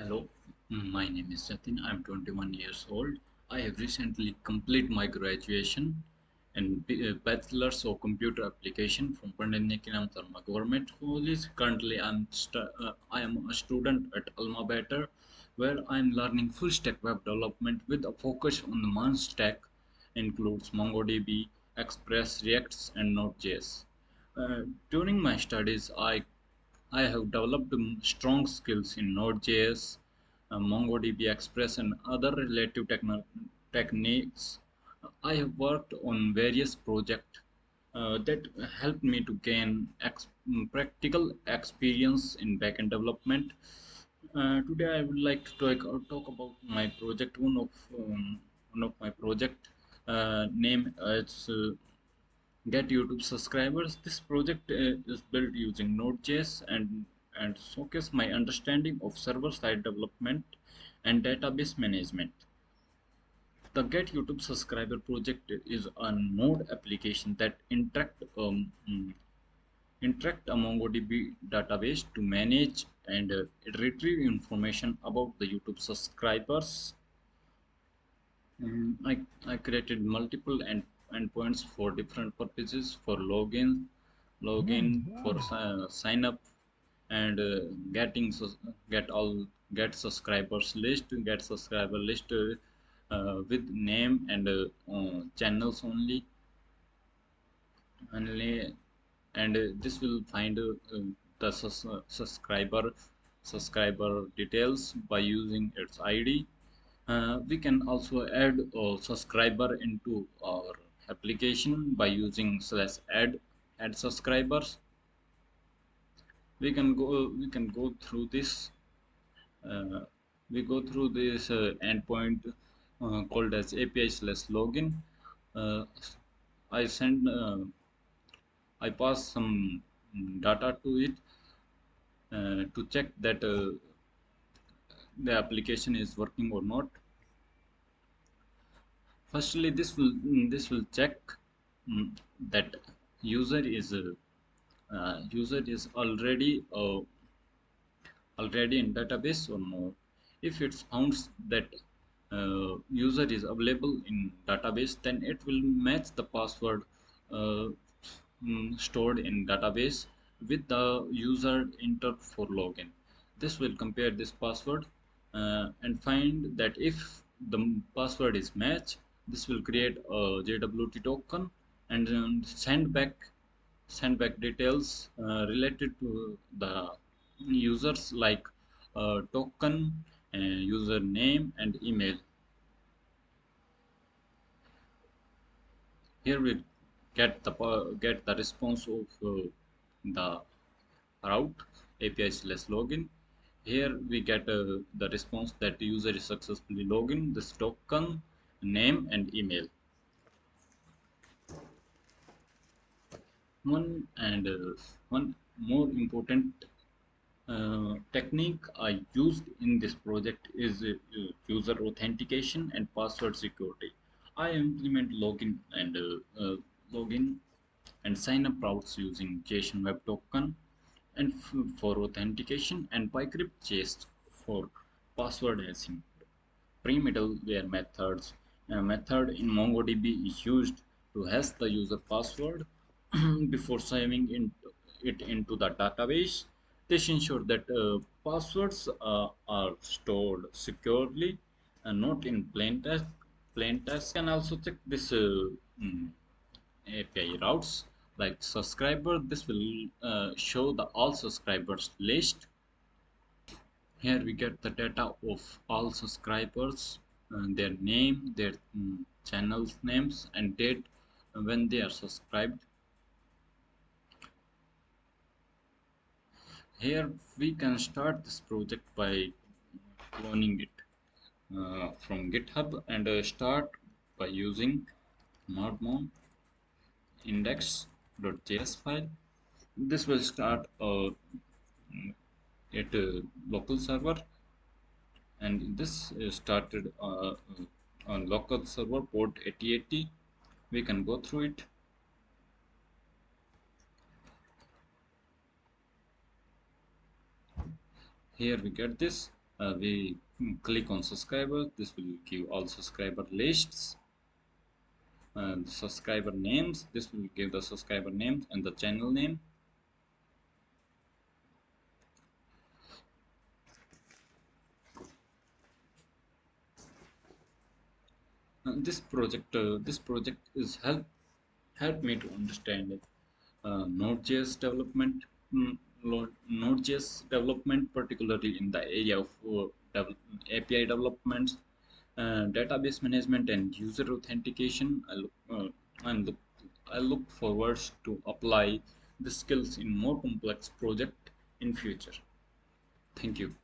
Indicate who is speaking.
Speaker 1: Hello, my name is Jatin. I'm 21 years old. I have recently completed my graduation in Bachelor's of Computer Application from Pandanikinam Dharma Government College. Currently, I am a student at Alma Better, where I'm learning full stack web development with a focus on the MERN stack, includes MongoDB, Express, Reacts, and Node.js. During my studies, I have developed strong skills in Node.js, MongoDB Express, and other relative techniques. I have worked on various projects that helped me to gain practical experience in backend development. Today, I would like to talk about my project. One of my project name is get YouTube subscribers. This project is built using Node.js and showcase my understanding of server-side development and database management. The Get YouTube subscriber project is a Node application that interact a MongoDB database to manage and retrieve information about the YouTube subscribers. I created multiple endpoints for different purposes for login for sign up and get subscribers list, get subscriber list with name and channels only, and this will find the subscriber details by using its ID. We can also add a subscriber into our application by using /add subscribers. We can go through this. Uh, we go through this endpoint called as API/login. Uh, I send I pass some data to it to check that the application is working or not. Firstly, this will check that user is already in database or no. If it founds that user is available in database, then it will match the password uh, stored in database with the user entered for login. This will compare this password and find that if the password is matched, this will create a JWT token and then send back details related to the users like token, username, and email. Here we get the response of the route API/login. Here we get the response that the user is successfully logged, this token, name, and email. One more important technique I used in this project is user authentication and password security. I implement login and sign up routes using JSON Web Token and for authentication and bycrypt chase for password hashing. Pre-middleware methods. A method in MongoDB is used to hash the user password before saving it into the database. This ensures that passwords are stored securely and not in plain text. Can also check this API routes like subscriber. This will show the all subscribers list. Here we get the data of all subscribers, their name, their channels names, and date when they are subscribed. Here we can start this project by cloning it from GitHub and start by using node index.js file. This will start at a local server, and this started on local server port 8080. We can go through it. Here we get this. We click on subscriber. This will give all subscriber lists and subscriber names. This will give the subscriber names and the channel name. This project is help me to understand it. Node.js development, Node.js development, particularly in the area of API development, database management, and user authentication. I'm look, I look forward to apply the skills in more complex project in future. Thank you.